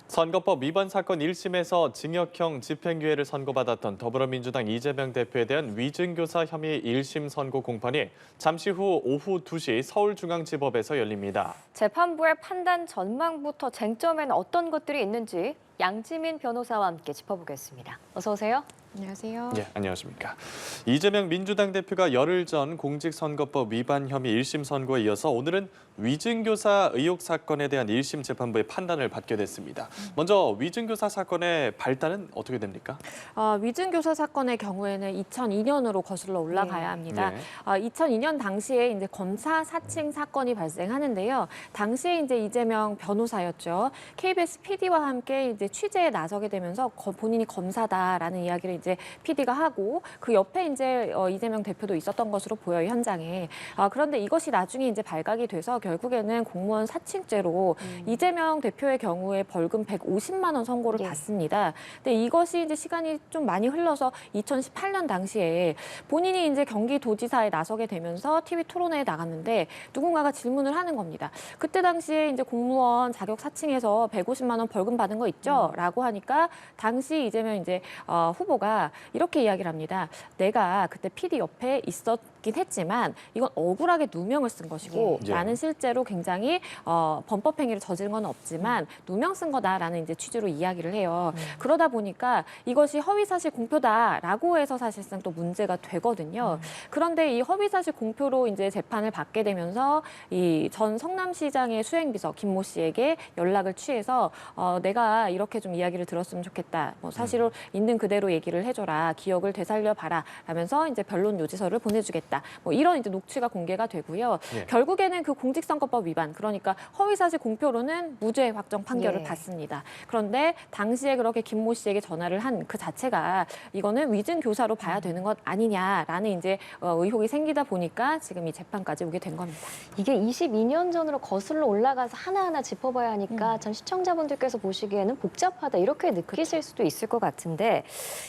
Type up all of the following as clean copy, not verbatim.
선거법 위반 사건 1심에서 징역형 집행유예를 선고받았던 더불어민주당 이재명 대표에 대한 위증교사 혐의 1심 선고 공판이 잠시 후 오후 2시 서울중앙지법에서 열립니다. 재판부의 판단 전망부터 쟁점에는 어떤 것들이 있는지 양지민 변호사와 함께 짚어보겠습니다. 어서 오세요. 안녕하세요. 네, 안녕하십니까. 이재명 민주당 대표가 열흘 전 공직선거법 위반 혐의 1심 선고에 이어서 오늘은 위증교사 의혹 사건에 대한 1심 재판부의 판단을 받게 됐습니다. 먼저 위증교사 사건의 발단은 어떻게 됩니까? 위증교사 사건의 경우에는 2002년으로 거슬러 올라가야 합니다. 네. 2002년 당시에 이제 검사 사칭 사건이 발생하는데요. 당시에 이제 이재명 변호사였죠. KBS PD와 함께 이제 취재에 나서게 되면서 본인이 검사다라는 이야기를 이제 PD가 하고 그 옆에 이제 이재명 대표도 있었던 것으로 보여요, 현장에. 그런데 이것이 나중에 이제 발각이 돼서 결국에는 공무원 사칭죄로 이재명 대표의 경우에 벌금 150만 원 선고를 받습니다. 근데 이것이 이제 시간이 좀 많이 흘러서 2018년 당시에 본인이 이제 경기도지사에 나서게 되면서 TV 토론회에 나갔는데 누군가가 질문을 하는 겁니다. 그때 당시에 이제 공무원 자격 사칭해서 150만 원 벌금 받은 거 있죠? 라고 하니까 당시 이재명 이제 후보가 이렇게 이야기를 합니다. 내가 그때 PD 옆에 있었긴 했지만 이건 억울하게 누명을 쓴 것이고 예. 나는 실제로 굉장히 범법 행위를 저지른 건 없지만 누명 쓴 거다라는 이제 취지로 이야기를 해요. 그러다 보니까 이것이 허위사실 공표다라고 해서 사실상 또 문제가 되거든요. 그런데 이 허위사실 공표로 이제 재판을 받게 되면서 이 전 성남시장의 수행비서 김모 씨에게 연락을 취해서 내가 이렇게 좀 이야기를 들었으면 좋겠다. 뭐 사실을 있는 그대로 얘기를 해줘라. 기억을 되살려 봐라. 라면서 이제 변론 요지서를 보내주겠다. 뭐 이런 이제 녹취가 공개가 되고요. 예. 결국에는 그 공직선거법 위반, 그러니까 허위사실 공표로는 무죄 확정 판결을 예. 받습니다. 그런데 당시에 그렇게 김모 씨에게 전화를 한 그 자체가 이거는 위증 교사로 봐야 되는 것 아니냐라는 이제 의혹이 생기다 보니까 지금 이 재판까지 오게 된 겁니다. 이게 22년 전으로 거슬러 올라가서 하나하나 짚어봐야 하니까 참 시청자분들께서 보시기에는 복잡하다 이렇게 느끼실 수도 있을 것 같은데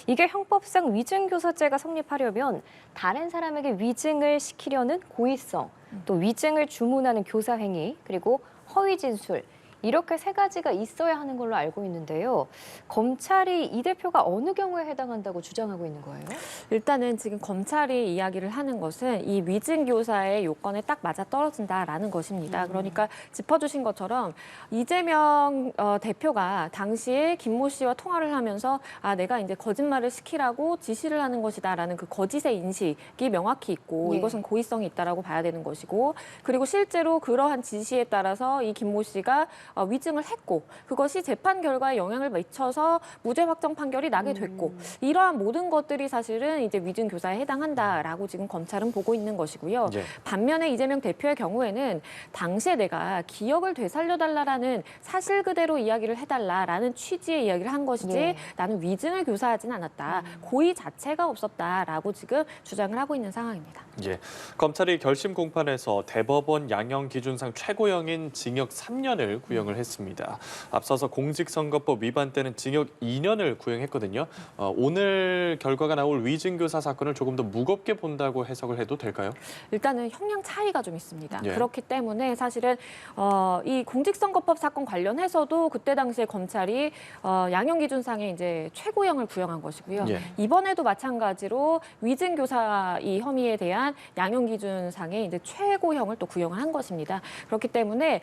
이게 형법상 위증교사죄가 성립하려면 다른 사람에게 위증을 시키려는 고의성, 또 위증을 주문하는 교사 행위, 그리고 허위 진술 이렇게 세 가지가 있어야 하는 걸로 알고 있는데요. 검찰이 이 대표가 어느 경우에 해당한다고 주장하고 있는 거예요? 일단은 지금 검찰이 이야기를 하는 것은 이 위증 교사의 요건에 딱 맞아 떨어진다라는 것입니다. 그러니까 짚어주신 것처럼 이재명 대표가 당시에 김모 씨와 통화를 하면서 내가 이제 거짓말을 시키라고 지시를 하는 것이다라는 그 거짓의 인식이 명확히 있고 예. 이것은 고의성이 있다라고 봐야 되는 것이고 그리고 실제로 그러한 지시에 따라서 이 김모 씨가 위증을 했고 그것이 재판 결과에 영향을 미쳐서 무죄 확정 판결이 나게 됐고 이러한 모든 것들이 사실은 이제 위증 교사에 해당한다라고 지금 검찰은 보고 있는 것이고요. 예. 반면에 이재명 대표의 경우에는 당시에 내가 기억을 되살려달라라는 사실 그대로 이야기를 해달라라는 취지의 이야기를 한 것이지 예. 나는 위증을 교사하진 않았다. 고의 자체가 없었다라고 지금 주장을 하고 있는 상황입니다. 예. 검찰이 결심 공판에서 대법원 양형 기준상 최고형인 징역 3년을 구형을 했습니다. 앞서서 공직선거법 위반 때는 징역 2년을 구형했거든요. 오늘 결과가 나올 위증교사 사건을 조금 더 무겁게 본다고 해석을 해도 될까요? 일단은 형량 차이가 좀 있습니다. 예. 그렇기 때문에 사실은 이 공직선거법 사건 관련해서도 그때 당시에 검찰이 양형기준상에 이제 최고형을 구형한 것이고요. 예. 이번에도 마찬가지로 위증교사 이 혐의에 대한 양형기준상에 이제 최고형을 또 구형을 한 것입니다. 그렇기 때문에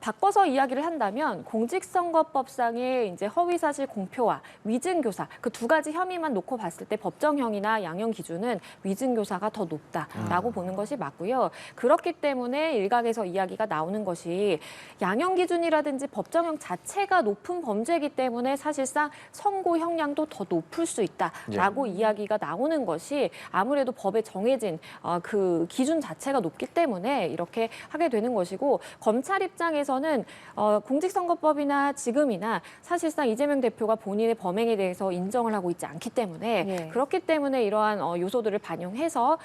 바꿔서 이야기를 한다면 공직선거법상의 이제 허위사실 공표와 위증교사 그 두 가지 혐의만 놓고 봤을 때 법정형이나 양형 기준은 위증교사가 더 높다라고 보는 것이 맞고요. 그렇기 때문에 일각에서 이야기가 나오는 것이 양형 기준이라든지 법정형 자체가 높은 범죄이기 때문에 사실상 선고 형량도 더 높을 수 있다라고 이야기가 나오는 것이 아무래도 법에 정해진 그 기준 자체가 높기 때문에 이렇게 하게 되는 것이고 검찰 입장에서는 공직선거법이나 지금이나 사실상 이재명 대표가 본인의 범행에 대해서 인정을 하고 있지 않기 때문에 예. 그렇기 때문에 이러한 요소들을 반영해서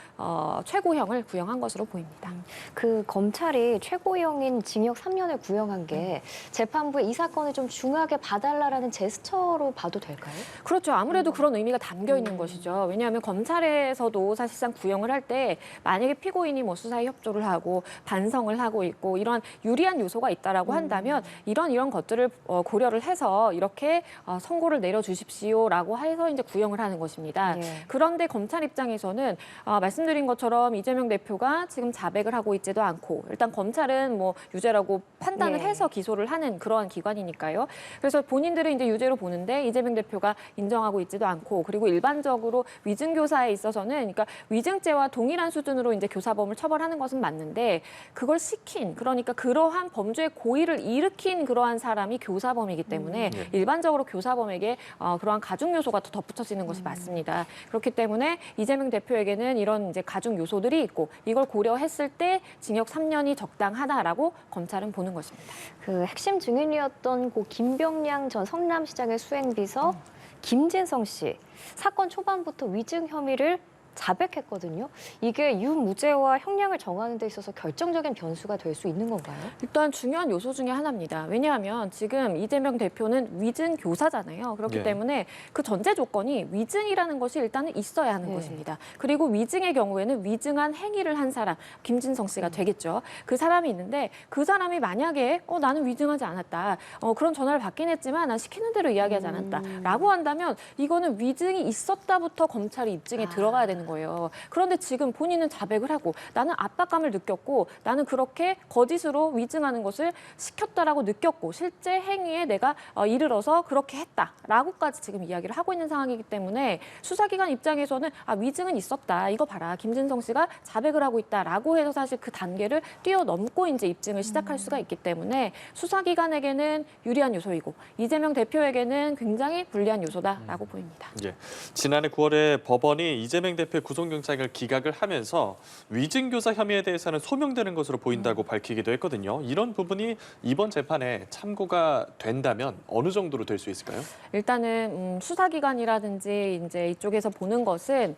최고형을 구형한 것으로 보입니다. 그 검찰이 최고형인 징역 3년을 구형한 게 재판부에 이 사건을 좀 중하게 봐달라라는 제스처로 봐도 될까요? 그렇죠. 아무래도 그런 의미가 담겨 있는 것이죠. 왜냐하면 검찰에서도 사실상 구형을 할 때 만약에 피고인이 뭐 수사에 협조를 하고 반성을 하고 있고 이러한 유리한 요소가 있다라고 있다라고 한다면 이런 것들을 고려를 해서 이렇게 선고를 내려주십시오라고 해서 이제 구형을 하는 것입니다. 예. 그런데 검찰 입장에서는 말씀드린 것처럼 이재명 대표가 지금 자백을 하고 있지도 않고 일단 검찰은 뭐 유죄라고 판단을 예. 해서 기소를 하는 그러한 기관이니까요. 그래서 본인들은 이제 유죄로 보는데 이재명 대표가 인정하고 있지도 않고 그리고 일반적으로 위증 교사에 있어서는 그러니까 위증죄와 동일한 수준으로 이제 교사범을 처벌하는 것은 맞는데 그걸 시킨 그러니까 그러한 범죄의 고의를 일으킨 그러한 사람이 교사범이기 때문에 일반적으로 교사범에게 그러한 가중 요소가 더 덧붙여지는 것이 맞습니다. 그렇기 때문에 이재명 대표에게는 이런 이제 가중 요소들이 있고 이걸 고려했을 때 징역 3년이 적당하다라고 검찰은 보는 것입니다. 그 핵심 증인이었던 고 김병량 전 성남시장의 수행비서 김진성 씨 사건 초반부터 위증 혐의를 자백했거든요. 이게 유무죄와 형량을 정하는 데 있어서 결정적인 변수가 될 수 있는 건가요? 일단 중요한 요소 중에 하나입니다. 왜냐하면 지금 이재명 대표는 위증 교사잖아요. 그렇기 예. 때문에 그 전제 조건이 위증이라는 것이 일단은 있어야 하는 예. 것입니다. 그리고 위증의 경우에는 위증한 행위를 한 사람, 김진성 씨가 되겠죠. 그 사람이 있는데 그 사람이 만약에 나는 위증하지 않았다. 그런 전화를 받긴 했지만 난 시키는 대로 이야기하지 않았다. 라고 한다면 이거는 위증이 있었다부터 검찰이 입증에 들어가야 되는 거예요. 그런데 지금 본인은 자백을 하고 나는 압박감을 느꼈고 나는 그렇게 거짓으로 위증하는 것을 시켰다라고 느꼈고 실제 행위에 내가 이르러서 그렇게 했다라고까지 지금 이야기를 하고 있는 상황이기 때문에 수사기관 입장에서는 위증은 있었다. 이거 봐라. 김진성 씨가 자백을 하고 있다라고 해서 사실 그 단계를 뛰어넘고 이제 입증을 시작할 수가 있기 때문에 수사기관에게는 유리한 요소이고 이재명 대표에게는 굉장히 불리한 요소다라고 보입니다. 예. 지난해 9월에 법원이 이재명 대표의 구속영장을 기각을 하면서 위증교사 혐의에 대해서는 소명되는 것으로 보인다고 밝히기도 했거든요. 이런 부분이 이번 재판에 참고가 된다면 어느 정도로 될 수 있을까요? 일단은 수사기관이라든지 이제 이쪽에서 보는 것은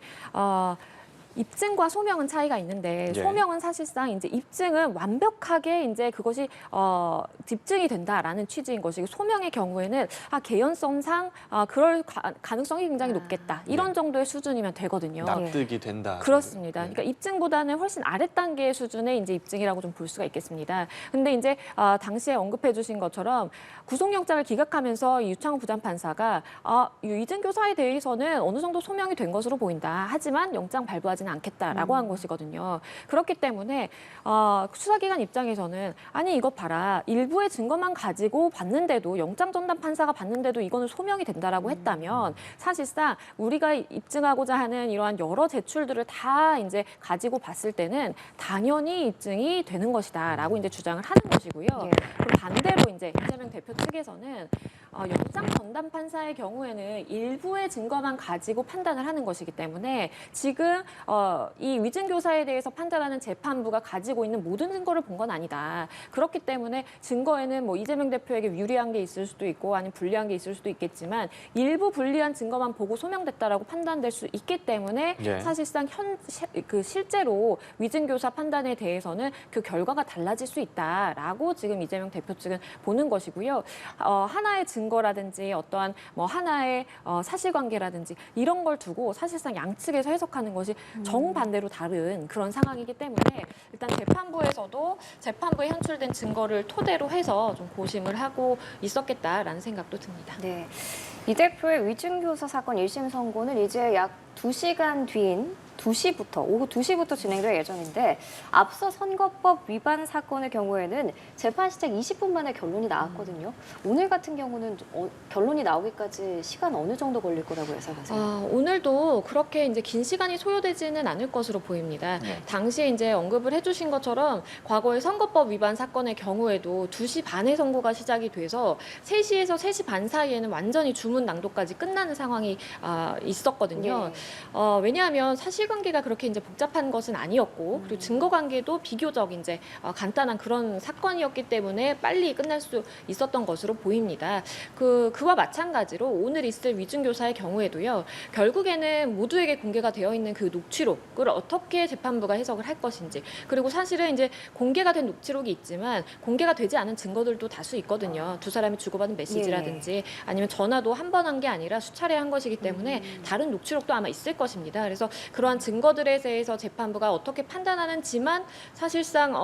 입증과 소명은 차이가 있는데 예. 소명은 사실상 이제 입증은 완벽하게 이제 그것이 입증이 된다라는 취지인 것이고 소명의 경우에는 개연성상 그럴 가능성이 굉장히 높겠다 이런 정도의 수준이면 되거든요. 납득이 된다. 그렇습니다. 예. 그러니까 입증보다는 훨씬 아래 단계의 수준의 이제 입증이라고 좀 볼 수가 있겠습니다. 근데 이제 당시에 언급해주신 것처럼 구속영장을 기각하면서 유창호 부장판사가 이재명 교사에 대해서는 어느 정도 소명이 된 것으로 보인다. 하지만 영장 발부하지는 않겠다라고 한 것이거든요. 그렇기 때문에 수사기관 입장에서는 아니 이것 봐라. 일부의 증거만 가지고 봤는데도 영장 전담 판사가 봤는데도 이거는 소명이 된다라고 했다면 사실상 우리가 입증하고자 하는 이러한 여러 제출들을 다 이제 가지고 봤을 때는 당연히 입증이 되는 것이다라고 이제 주장을 하는 것이고요. 예. 그리고 반대로 이제 이재명 대표 측에서는 영장 전담 판사의 경우에는 일부의 증거만 가지고 판단을 하는 것이기 때문에 지금 이 위증 교사에 대해서 판단하는 재판부가 가지고 있는 모든 증거를 본 건 아니다. 그렇기 때문에 증거에는 뭐 이재명 대표에게 유리한 게 있을 수도 있고 아니면 불리한 게 있을 수도 있겠지만 일부 불리한 증거만 보고 소명됐다라고 판단될 수 있기 때문에 예. 사실상 실제로 위증 교사 판단에 대해서는 그 결과가 달라질 수 있다라고 지금 이재명 대표 측은 보는 것이고요. 하나의 증거라든지 어떠한 뭐 하나의 사실관계라든지 이런 걸 두고 사실상 양측에서 해석하는 것이 정반대로 다른 그런 상황이기 때문에 일단 재판부에서도 재판부에 현출된 증거를 토대로 해서 좀 고심을 하고 있었겠다라는 생각도 듭니다. 네. 이 대표의 위증교사 사건 1심 선고는 이제 약 2시간 뒤인 2시부터, 오후 2시부터 진행될 예정인데 앞서 선거법 위반 사건의 경우에는 재판 시작 20분 만에 결론이 나왔거든요. 오늘 같은 경우는 결론이 나오기까지 시간 어느 정도 걸릴 거라고 예상하세요? 오늘도 그렇게 이제 긴 시간이 소요되지는 않을 것으로 보입니다. 네. 당시에 이제 언급을 해주신 것처럼 과거의 선거법 위반 사건의 경우에도 2시 반에 선고가 시작이 돼서 3시에서 3시 반 사이에는 완전히 주문 낭독까지 끝나는 상황이 있었거든요. 왜냐하면 사실관계가 그렇게 이제 복잡한 것은 아니었고 그리고 증거관계도 비교적 이제 간단한 그런 사건이었기 때문에 빨리 끝날 수 있었던 것으로 보입니다. 그와 마찬가지로 오늘 있을 위증교사의 경우에도요. 결국에는 모두에게 공개가 되어 있는 그 녹취록을 어떻게 재판부가 해석을 할 것인지 그리고 사실은 이제 공개가 된 녹취록이 있지만 공개가 되지 않은 증거들도 다수 있거든요. 두 사람이 주고받은 메시지라든지 아니면 전화도 한 번 한 게 아니라 수차례 한 것이기 때문에 다른 녹취록도 아마 있을 것입니다. 그래서 그러한 증거들에 대해서 재판부가 어떻게 판단하는지만 사실상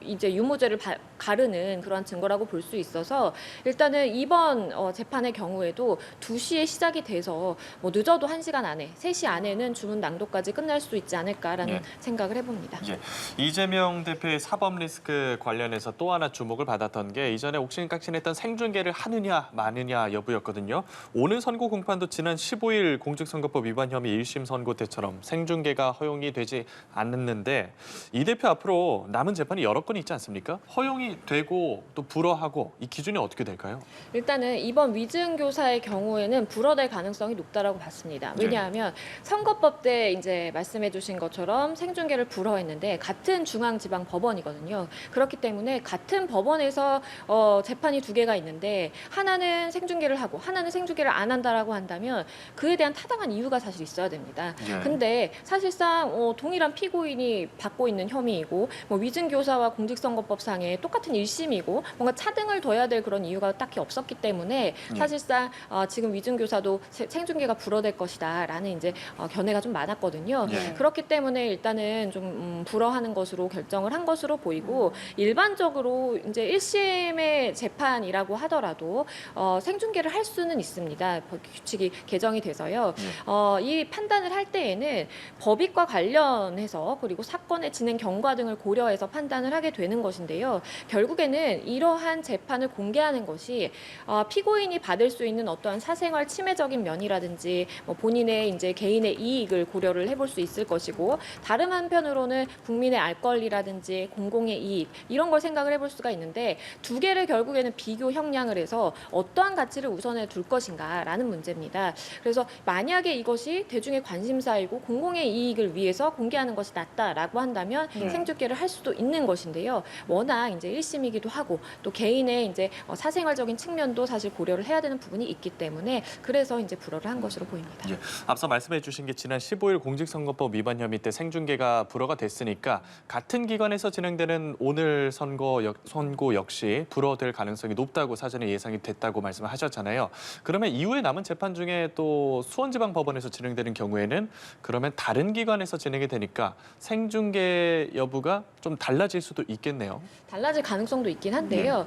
이제 유무죄를 가르는 그러한 증거라고 볼 수 있어서 일단은 이번 재판의 경우에도 2시에 시작이 돼서 뭐 늦어도 1시간 안에 3시 안에는 주문 낭독까지 끝날 수 있지 않을까라는 예. 생각을 해봅니다. 예. 이재명 대표의 사법 리스크 관련해서 또 하나 주목을 받았던 게 이전에 옥신각신했던 생중계를 하느냐 마느냐 여부였거든요. 오늘 선고 공판도 지난 15일 공직선거법 위반 혐의 1심 선고 때처럼 생중계가 허용이 되지 않았는데 이 대표 앞으로 남은 재판이 여러 건 있지 않습니까? 허용이 되고 또 불허하고 이 기준이 어떻게 될까요? 일단은 이번 위증교사의 경우에는 불허될 가능성이 높다라고 봤습니다. 왜냐하면 선거법 때 이제 말씀해주신 것처럼 생중계를 불허했는데 같은 중앙지방법원이거든요. 그렇기 때문에 같은 법원에서 재판이 2개가 있는데 하나는 생중계를 하고 하나는 생중계를 안 한다라고 한다면 그에 대한 타당한 이유가 사실 있어야 됩니다. 예. 근데 사실상 동일한 피고인이 받고 있는 혐의이고 뭐 위증교사와 공직선거법상에 똑같은 1심이고 뭔가 차등을 둬야 될 그런 이유가 딱히 없었기 때문에 사실상 지금 위증교사도 생중계가 불허될 것이다라는 이제 견해가 좀 많았거든요. 예. 그렇기 때문에 일단은 좀 불허하는 것으로 결정을 한 것으로 보이고 일반적으로 이제 1심의 재판이라고 하더라도 생중계를 할 수는 있습니다. 규칙이 개정이 돼서요. 이 판단을 할 때에는 법익과 관련해서 그리고 사건의 진행 경과 등을 고려해서 판단을 하게 되는 것인데요. 결국에는 이러한 재판을 공개하는 것이 피고인이 받을 수 있는 어떠한 사생활 침해적인 면이라든지 뭐 본인의 이제 개인의 이익을 고려를 해볼 수 있을 것이고 다른 한편으로는 국민의 알 권리라든지 공공의 이익 이런 걸 생각을 해볼 수가 있는데 2개를 결국에는 비교 형량을 해서 어떠한 가치를 우선해 둘 것인가라는 문제입니다. 그래서 만약에 이것이 대중의 관심사이고 공공의 이익을 위해서 공개하는 것이 낫다라고 한다면 생중계를 할 수도 있는 것인데요. 워낙 이제 1심이기도 하고 또 개인의 이제 사생활적인 측면도 사실 고려를 해야 되는 부분이 있기 때문에 그래서 이제 불허를 한 것으로 보입니다. 예. 앞서 말씀해 주신 게 지난 15일 공직선거법 위반 혐의 때 생중계가 불허가 됐으니까 같은 기관에서 진행되는 오늘 선고 역시 불허될 가능성이 높다고 사전에 예상이 됐다고 말씀을 하셨잖아요. 그러면 이후에 남은 재판 중에 또 수원지방법원에서 진행되는 경우에는 그러면 다른 기관에서 진행이 되니까 생중계 여부가 좀 달라질 수도 있겠네요. 달라질 가능성도 있긴 한데요.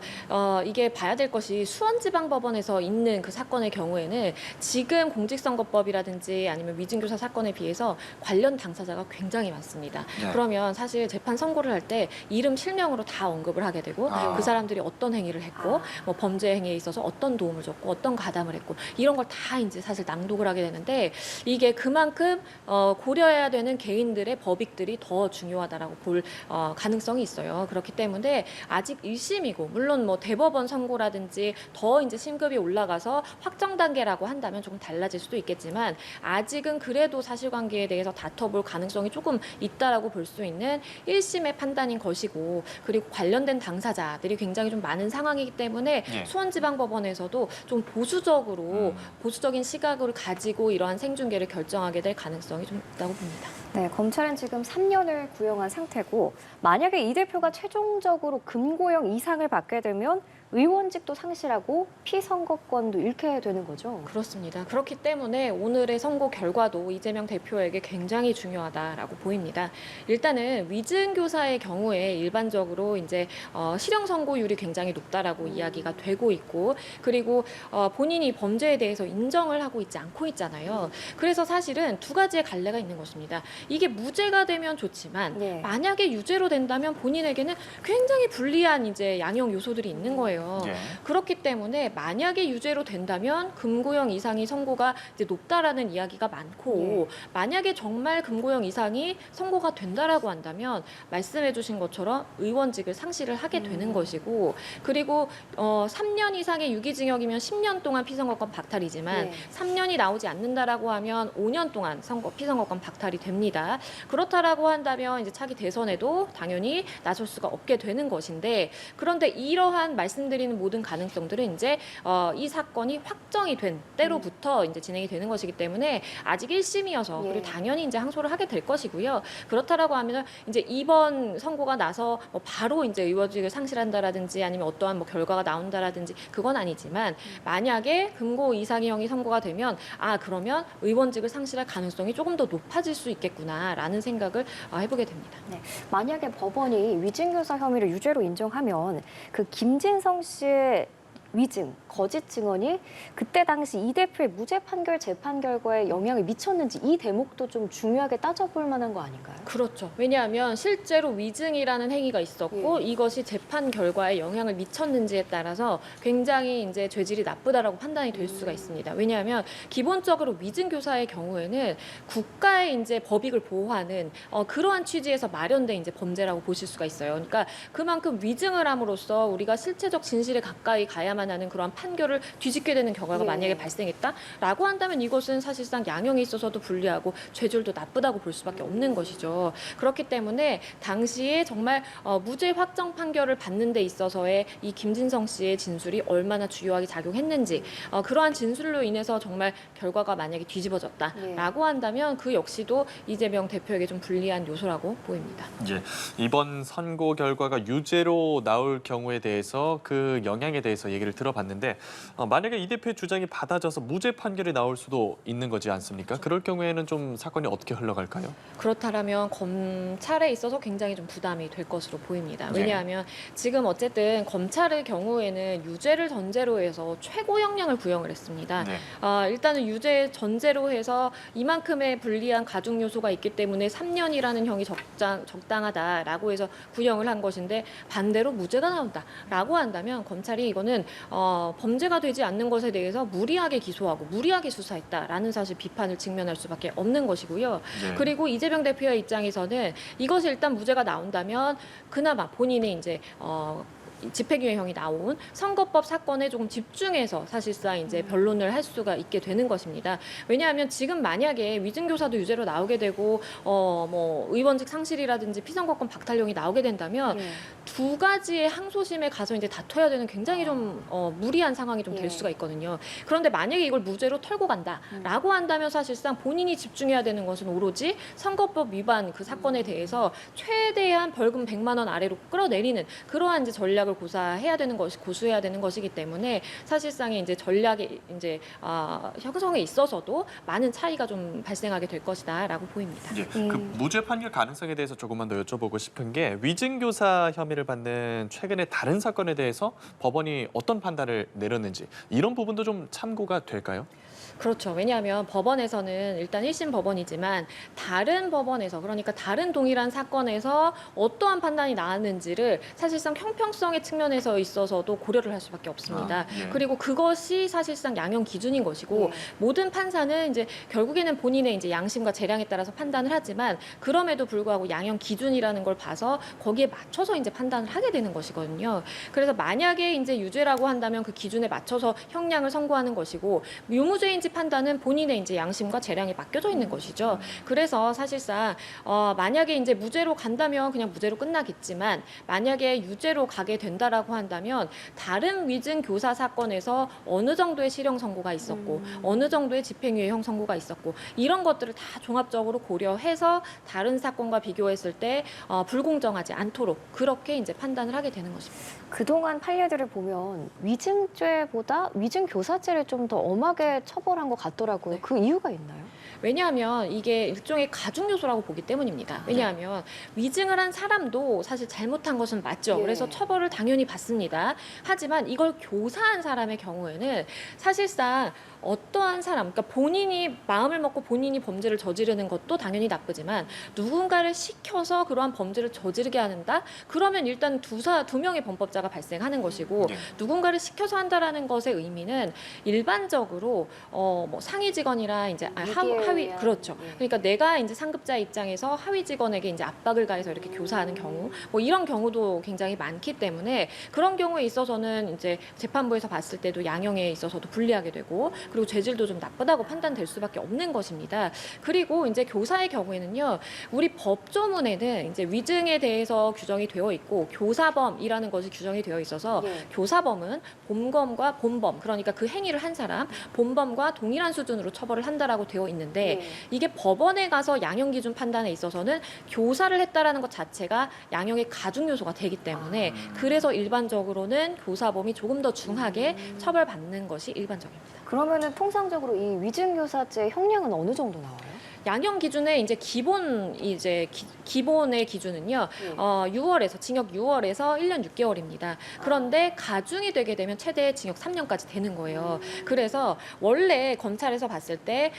이게 봐야 될 것이 수원지방법원에서 있는 그 사건의 경우에는 지금 공직선거법이라든지 아니면 위증교사 사건에 비해서 관련 당사자가 굉장히 많습니다. 네. 그러면 사실 재판 선고를 할 때 이름 실명으로 다 언급을 하게 되고 그 사람들이 어떤 행위를 했고 뭐 범죄 행위에 있어서 어떤 도움을 줬고 어떤 가담을 했고 이런 걸 다 이제 사실 낭독을 하게 되는데 이게 그만큼 고려해야 되는 개인들의 법익들이 더 중요하다라고 볼 가능성이 있어요. 그렇기 때문에 아직 1심이고 물론 뭐 대법원 선고라든지 더 이제 심급이 올라가서 확정 단계라고 한다면 조금 달라질 수도 있겠지만 아직은 그래도 사실관계에 대해서 다퉈볼 가능성이 조금 있다라고 볼 수 있는 1심의 판단인 것이고 그리고 관련된 당사자들이 굉장히 좀 많은 상황이기 때문에 수원지방법원에서도 좀 보수적인 시각을 가지고 이러한 생중계를 결정하게 될 가능성이 좀 있다고 봅니다. 네, 검찰은 지금 3년을 구형한 상태고 만약에 이 대표가 최종적으로 금고형 이상을 받게 되면 의원직도 상실하고 피선거권도 잃게 되는 거죠. 그렇습니다. 그렇기 때문에 오늘의 선고 결과도 이재명 대표에게 굉장히 중요하다라고 보입니다. 일단은 위증교사의 경우에 일반적으로 이제 실형 선고율이 굉장히 높다라고 이야기가 되고 있고 그리고 본인이 범죄에 대해서 인정을 하고 있지 않고 있잖아요. 그래서 사실은 2가지의 갈래가 있는 것입니다. 이게 무죄가 되면 좋지만 만약에 유죄로 된다면 본인에게는 굉장히 불리한 이제 양형 요소들이 있는 거예요. 그렇기 때문에 만약에 유죄로 된다면 금고형 이상이 선고가 이제 높다라는 이야기가 많고 만약에 정말 금고형 이상이 선고가 된다라고 한다면 말씀해주신 것처럼 의원직을 상실을 하게 되는 것이고 그리고 3년 이상의 유기징역이면 10년 동안 피선거권 박탈이지만 3년이 나오지 않는다라고 하면 5년 동안 피선거권 박탈이 됩니다. 그렇다라고 한다면 이제 차기 대선에도 당연히 나설 수가 없게 되는 것인데 그런데 이러한 말씀 말씀드리는 모든 가능성들은 이제 이 사건이 확정이 된 때로부터 이제 진행이 되는 것이기 때문에 아직 1심이어서 예. 그리고 당연히 이제 항소를 하게 될 것이고요. 그렇다라고 하면 이제 이번 선고가 나서 뭐 바로 이제 의원직을 상실한다라든지 아니면 어떠한 뭐 결과가 나온다라든지 그건 아니지만 만약에 금고 이상형이 선고가 되면 그러면 의원직을 상실할 가능성이 조금 더 높아질 수 있겠구나라는 생각을 해보게 됩니다. 네. 만약에 법원이 위증교사 혐의를 유죄로 인정하면 그 김진성 씨의 위증, 거짓 증언이 그때 당시 이 대표의 무죄 판결 재판 결과에 영향을 미쳤는지 이 대목도 좀 중요하게 따져볼 만한 거 아닌가요? 그렇죠. 왜냐하면 실제로 위증이라는 행위가 있었고 이것이 재판 결과에 영향을 미쳤는지에 따라서 굉장히 이제 죄질이 나쁘다라고 판단이 될 수가 있습니다. 왜냐하면 기본적으로 위증 교사의 경우에는 국가의 이제 법익을 보호하는 그러한 취지에서 마련된 이제 범죄라고 보실 수가 있어요. 그러니까 그만큼 위증을 함으로써 우리가 실체적 진실에 가까이 가야만 하는 그러한 판결을 뒤집게 되는 결과가 만약에 발생했다라고 한다면 이것은 사실상 양형에 있어서도 불리하고 죄질도 나쁘다고 볼 수밖에 없는 것이죠. 그렇기 때문에 당시에 정말 무죄 확정 판결을 받는 데 있어서의 이 김진성 씨의 진술이 얼마나 주요하게 작용했는지 그러한 진술로 인해서 정말 결과가 만약에 뒤집어졌다라고 한다면 그 역시도 이재명 대표에게 좀 불리한 요소라고 보입니다. 예, 이번 선고 결과가 유죄로 나올 경우에 대해서 그 영향에 대해서 얘기를 들어봤는데 만약에 이 대표의 주장이 받아져서 무죄 판결이 나올 수도 있는 거지 않습니까? 그럴 경우에는 좀 사건이 어떻게 흘러갈까요? 그렇다면 검찰에 있어서 굉장히 좀 부담이 될 것으로 보입니다. 왜냐하면 지금 어쨌든 검찰의 경우에는 유죄를 전제로 해서 최고 형량을 구형을 했습니다. 네. 일단은 유죄 전제로 해서 이만큼의 불리한 가중 요소가 있기 때문에 3년이라는 형이 적당하다라고 해서 구형을 한 것인데 반대로 무죄가 나온다라고 한다면 검찰이 이거는 범죄가 되지 않는 것에 대해서 무리하게 기소하고 무리하게 수사했다라는 사실 비판을 직면할 수밖에 없는 것이고요. 네. 그리고 이재명 대표의 입장에서는 이것이 일단 무죄가 나온다면 그나마 본인이 이제 집행유예형이 나온 선거법 사건에 조금 집중해서 사실상 이제 변론을 할 수가 있게 되는 것입니다. 왜냐하면 지금 만약에 위증교사도 유죄로 나오게 되고 뭐 의원직 상실이라든지 피선거권 박탈령이 나오게 된다면 두 가지의 항소심에 가서 이제 다퉈야 되는 굉장히 좀 무리한 상황이 좀 될 수가 있거든요. 그런데 만약에 이걸 무죄로 털고 간다라고 한다면 사실상 본인이 집중해야 되는 것은 오로지 선거법 위반 그 사건에 대해서 최대한 벌금 100만 원 아래로 끌어내리는 그러한 이제 전략을 고수해야 되는 것이기 때문에 사실상의 이제 전략의 이제 형성에 있어서도 많은 차이가 좀 발생하게 될 것이다라고 보입니다. 예, 그 무죄 판결 가능성에 대해서 조금만 더 여쭤보고 싶은 게 위증교사 혐의를 받는 최근의 다른 사건에 대해서 법원이 어떤 판단을 내렸는지 이런 부분도 좀 참고가 될까요? 그렇죠. 왜냐하면 법원에서는 일단 1심 법원이지만 다른 법원에서 그러니까 다른 동일한 사건에서 어떠한 판단이 나왔는지를 사실상 형평성의 측면에서 있어서도 고려를 할 수밖에 없습니다. 예. 그리고 그것이 사실상 양형 기준인 것이고 모든 판사는 이제 결국에는 본인의 이제 양심과 재량에 따라서 판단을 하지만 그럼에도 불구하고 양형 기준이라는 걸 봐서 거기에 맞춰서 이제 판단을 하게 되는 것이거든요. 그래서 만약에 이제 유죄라고 한다면 그 기준에 맞춰서 형량을 선고하는 것이고 유무죄인지 판단은 본인의 이제 양심과 재량에 맡겨져 있는 것이죠. 그래서 사실상 만약에 이제 무죄로 간다면 그냥 무죄로 끝나겠지만 만약에 유죄로 가게 된다라고 한다면 다른 위증 교사 사건에서 어느 정도의 실형 선고가 있었고 어느 정도의 집행유예형 선고가 있었고 이런 것들을 다 종합적으로 고려해서 다른 사건과 비교했을 때 불공정하지 않도록 그렇게 이제 판단을 하게 되는 것입니다. 그동안 판례들을 보면 위증죄보다 위증교사죄를 좀 더 엄하게 처벌한 것 같더라고요. 그 이유가 있나요? 왜냐하면 이게 일종의 가중 요소라고 보기 때문입니다. 왜냐하면 위증을 한 사람도 사실 잘못한 것은 맞죠. 그래서 처벌을 당연히 받습니다. 하지만 이걸 교사한 사람의 경우에는 사실상 어떠한 사람, 그러니까 본인이 마음을 먹고 본인이 범죄를 저지르는 것도 당연히 나쁘지만 누군가를 시켜서 그러한 범죄를 저지르게 한다? 그러면 일단 두 명의 범법자가 발생하는 것이고 누군가를 시켜서 한다라는 것의 의미는 일반적으로 뭐 상위 직원이라 이제 하위 그렇죠. 그러니까 내가 이제 상급자 입장에서 하위 직원에게 이제 압박을 가해서 이렇게 교사하는 경우 뭐 이런 경우도 굉장히 많기 때문에 때문에 그런 경우에 있어서는 이제 재판부에서 봤을 때도 양형에 있어서도 불리하게 되고 그리고 죄질도 좀 나쁘다고 판단될 수밖에 없는 것입니다. 그리고 이제 교사의 경우에는요, 우리 법조문에는 이제 위증에 대해서 규정이 되어 있고 교사범이라는 것이 규정이 되어 있어서 교사범은 본범과 본범, 그러니까 그 행위를 한 사람 본범과 동일한 수준으로 처벌을 한다라고 되어 있는데 이게 법원에 가서 양형 기준 판단에 있어서는 교사를 했다라는 것 자체가 양형의 가중 요소가 되기 때문에 그래서 일반적으로는 교사범이 조금 더 중하게 처벌받는 것이 일반적입니다. 그러면은 통상적으로 이 위증교사죄 형량은 어느 정도 나와요? 양형 기준의 이제 기본의 기준은요. 6월에서 징역 6월에서 1년 6개월입니다. 그런데 가중이 되게 되면 최대 징역 3년까지 되는 거예요. 그래서 원래 검찰에서 봤을 때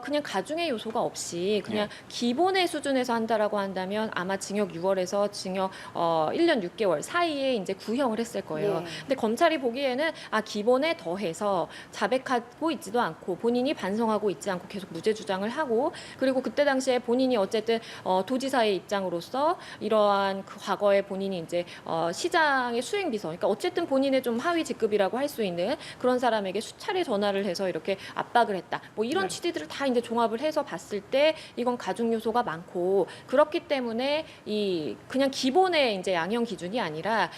그냥 가중의 요소가 없이 그냥 기본의 수준에서 한다라고 한다면 아마 징역 6월에서 징역 1년 6개월 사이에 이제 구형을 했을 거예요. 근데 검찰이 보기에는 기본에 더해서 자백하고 있지도 않고 본인이 반성하고 있지 않고 계속 무죄 주장을 하고 그리고 그때 당시에 본인이 어쨌든 도지사의 입장으로서 이러한 그 과거에 본인이 이제 시장의 수행비서, 그러니까 어쨌든 본인의 좀 하위 직급이라고 할 수 있는 그런 사람에게 수차례 전화를 해서 이렇게 압박을 했다. 뭐 이런 취지들을 다 이제 종합을 해서 봤을 때 이건 가중 요소가 많고 그렇기 때문에 이 그냥 기본의 이제 양형 기준이 아니라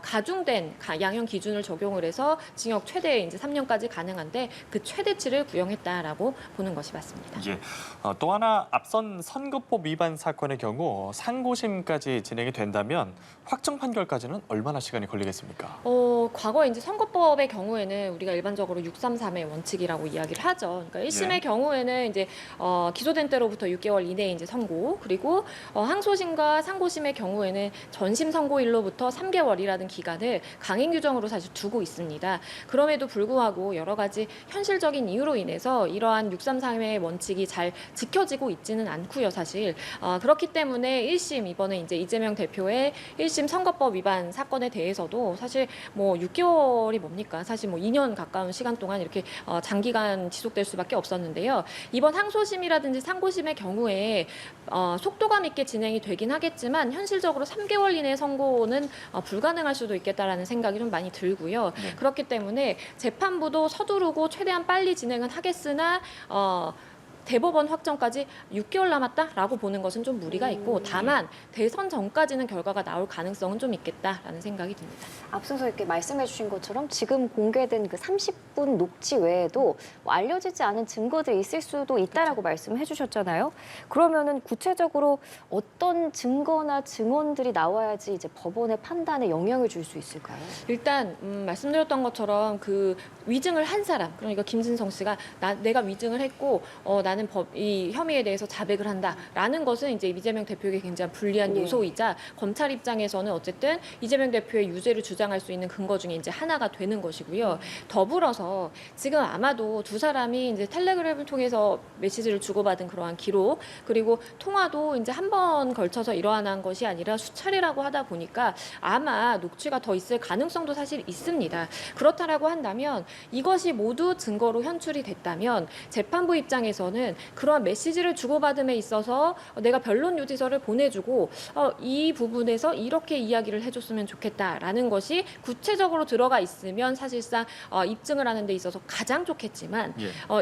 가중된 양형 기준을 적용을 해서 징역 최대 이제 3년까지 가능한데 그 최대치를 구형했다라고 보는 것이 맞습니다. 예. 또 하나 앞선 선거법 위반 사건의 경우 상고심까지 진행이 된다면 확정 판결까지는 얼마나 시간이 걸리겠습니까? 과거에 이제 선거법의 경우에는 우리가 일반적으로 633의 원칙이라고 이야기를 하죠. 그러니까 1심의 경우에는 이제 기소된 때로부터 6개월 이내에 이제 선고, 그리고 항소심과 상고심의 경우에는 전심 선고일로부터 3개월이라는 기간을 강행 규정으로 사실 두고 있습니다. 그럼에도 불구하고 여러 가지 현실적인 이유로 인해서 이러한 633의 원칙이 잘 지켜지고 있지는 않고요, 사실. 그렇기 때문에 1심 이번에 이제 이재명 대표의 1심 선거법 위반 사건에 대해서도 사실 뭐 6개월이 뭡니까? 사실 뭐 2년 가까운 시간 동안 이렇게 장기간 지속될 수밖에 없었는데요. 이번 항소심이라든지 상고심의 경우에 속도감 있게 진행이 되긴 하겠지만 현실적으로 3개월 이내 선고는 불가능할 수도 있겠다라는 생각이 좀 많이 들고요. 그렇기 때문에 재판부도 서두르고 최대한 빨리 진행은 하겠으나 대법원 확정까지 6개월 남았다라고 보는 것은 좀 무리가 있고 다만 대선 전까지는 결과가 나올 가능성은 좀 있겠다라는 생각이 듭니다. 앞서서 이렇게 말씀해 주신 것처럼 지금 공개된 그 30분 녹취 외에도 뭐 알려지지 않은 증거들이 있을 수도 있다라고 말씀해 주셨잖아요. 그러면은 구체적으로 어떤 증거나 증언들이 나와야지 이제 법원의 판단에 영향을 줄 수 있을까요? 일단 말씀드렸던 것처럼 그 위증을 한 사람, 그러니까 김진성 씨가 내가 위증을 했고 나는 이 혐의에 대해서 자백을 한다라는 것은 이제 이재명 대표에게 굉장히 불리한 요소이자 검찰 입장에서는 어쨌든 이재명 대표의 유죄를 주장할 수 있는 근거 중에 이제 하나가 되는 것이고요. 더불어서 지금 아마도 두 사람이 이제 텔레그램을 통해서 메시지를 주고받은 그러한 기록 그리고 통화도 이제 한 번 걸쳐서 일어난 것이 아니라 수차례라고 하다 보니까 아마 녹취가 더 있을 가능성도 사실 있습니다. 그렇다라고 한다면 이것이 모두 증거로 현출이 됐다면 재판부 입장에서는 그러한 메시지를 주고받음에 있어서 내가 변론 요지서를 보내주고 이 부분에서 이렇게 이야기를 해줬으면 좋겠다라는 것이 구체적으로 들어가 있으면 사실상 입증을 하는 데 있어서 가장 좋겠지만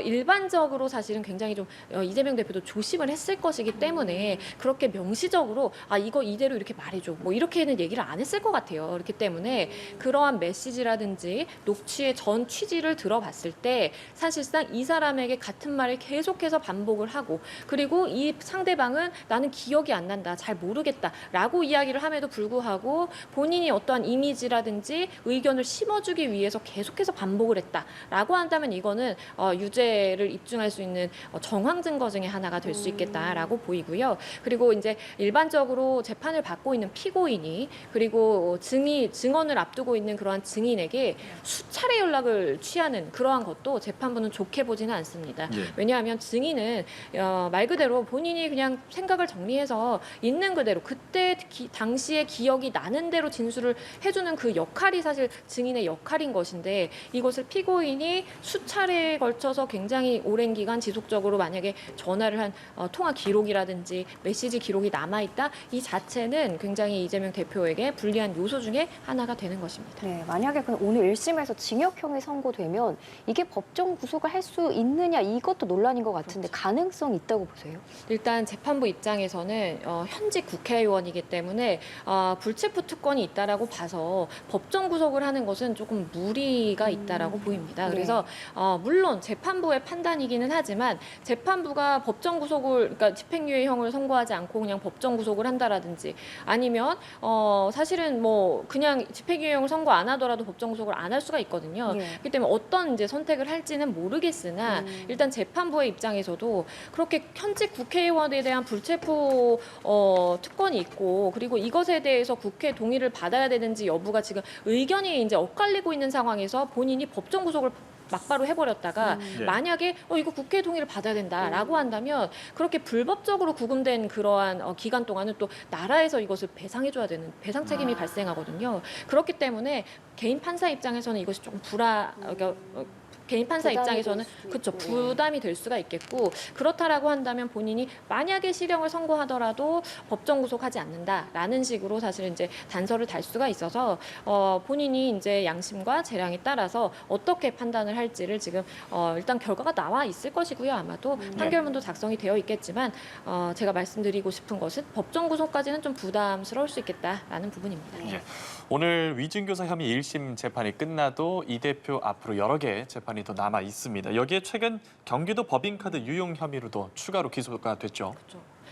일반적으로 사실은 굉장히 좀 이재명 대표도 조심을 했을 것이기 때문에 그렇게 명시적으로 이거 이대로 이렇게 말해줘 뭐 이렇게는 얘기를 안 했을 것 같아요. 그렇기 때문에 그러한 메시지라든지 녹취의 전 취지를 들어봤을 때 사실상 이 사람에게 같은 말을 계속해서 반복을 하고 그리고 이 상대방은 나는 기억이 안 난다, 잘 모르겠다라고 이야기를 함에도 불구하고 본인이 어떠한 이미지라든지 의견을 심어주기 위해서 계속해서 반복을 했다라고 한다면 이거는 유죄를 입증할 수 있는 정황 증거 중에 하나가 될 수 있겠다라고 보이고요. 그리고 이제 일반적으로 재판을 받고 있는 피고인이 그리고 증언을 앞두고 있는 그러한 증인에게 수차례 연락을 취하는 그러한 것도 재판부는 좋게 보지는 않습니다. 왜냐하면 증인은 말 그대로 본인이 그냥 생각을 정리해서 있는 그대로 그때 당시의 기억이 나는 대로 진술을 해주는 그 역할이 사실 증인의 역할인 것인데 이것을 피고인이 수차례에 걸쳐서 굉장히 오랜 기간 지속적으로 만약에 전화를 한 통화 기록이라든지 메시지 기록이 남아있다 이 자체는 굉장히 이재명 대표에게 불리한 요소 중에 하나가 되는 것입니다. 네, 만약에 오늘 1심에서 징역형이 선고되면 이게 법정 구속을 할 수 있느냐 이것도 논란인 것 같은데 가능성이 있다고 보세요? 일단 재판부 입장에서는 현직 국회의원이기 때문에 불체포 특권이 있다라고 봐서 법정 구속을 하는 것은 조금 무리가 있다라고 보입니다. 그래서 물론 재판부의 판단이기는 하지만 재판부가 법정 구속을 그러니까 집행유예형을 선고하지 않고 그냥 법정 구속을 한다라든지 아니면 사실은 뭐 그냥 집행유예형을 선고 안 하더라도 법정 구속을 안 할 수가 있거든요. 그렇기 때문에 어떤 이제 선택을 할지는 모르겠으나 일단 재판부의 입장에서도 그렇게 현직 국회의원에 대한 불체포 특권이 있고 그리고 이것에 대해서 국회 동의를 받아야 되는지 여부가 지금 의견이 이제 엇갈리고 있는 상황에서 본인이 법정 구속을 막바로 해버렸다가 만약에 이거 국회 동의를 받아야 된다라고 한다면 그렇게 불법적으로 구금된 그러한 기간 동안은 또 나라에서 이것을 배상해줘야 되는 배상 책임이 발생하거든요. 그렇기 때문에 개인 판사 입장에서는 이것이 조금 개인 판사 입장에서는 그렇죠 부담이 될 수가 있겠고 그렇다라고 한다면 본인이 만약에 실형을 선고하더라도 법정 구속하지 않는다라는 식으로 사실 이제 단서를 달 수가 있어서 본인이 이제 양심과 재량에 따라서 어떻게 판단을 할지를 지금 일단 결과가 나와 있을 것이고요 아마도 판결문도 작성이 되어 있겠지만 제가 말씀드리고 싶은 것은 법정 구속까지는 좀 부담스러울 수 있겠다라는 부분입니다. 네. 오늘 위증교사 혐의 1심 재판이 끝나도 이 대표 앞으로 여러 개의 재판이 더 남아 있습니다. 여기에 최근 경기도 법인카드 유용 혐의로도 추가로 기소가 됐죠.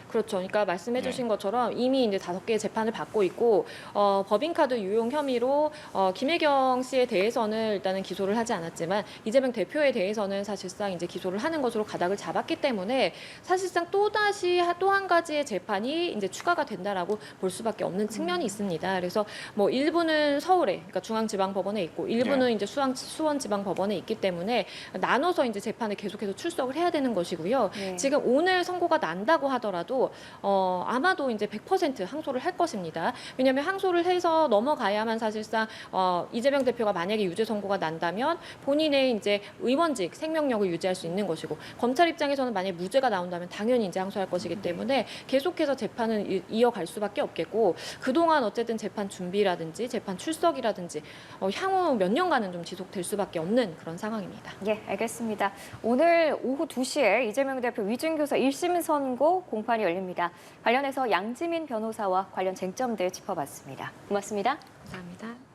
그렇죠. 그러니까 말씀해주신 것처럼 이미 이제 5개의 재판을 받고 있고 법인카드 유용 혐의로 김혜경 씨에 대해서는 일단은 기소를 하지 않았지만 이재명 대표에 대해서는 사실상 이제 기소를 하는 것으로 가닥을 잡았기 때문에 사실상 또 한 가지의 재판이 이제 추가가 된다라고 볼 수밖에 없는 측면이 있습니다. 그래서 뭐 일부는 서울에, 그러니까 중앙지방법원에 있고 일부는 이제 수원지방법원에 있기 때문에 나눠서 이제 재판을 계속해서 출석을 해야 되는 것이고요. 지금 오늘 선고가 난다고 하더라도 아마도 이제 100% 항소를 할 것입니다. 왜냐하면 항소를 해서 넘어가야만 사실상 이재명 대표가 만약에 유죄 선고가 난다면 본인의 이제 의원직 생명력을 유지할 수 있는 것이고 검찰 입장에서는 만약 무죄가 나온다면 당연히 이제 항소할 것이기 때문에 계속해서 재판은 이어갈 수밖에 없겠고 그동안 어쨌든 재판 준비라든지 재판 출석이라든지 향후 몇 년간은 좀 지속될 수밖에 없는 그런 상황입니다. 예, 알겠습니다. 오늘 오후 2시에 이재명 대표 위증교사 1심 선고 공판이 열립니다. 관련해서 양지민 변호사와 관련 쟁점들 짚어봤습니다. 고맙습니다. 감사합니다.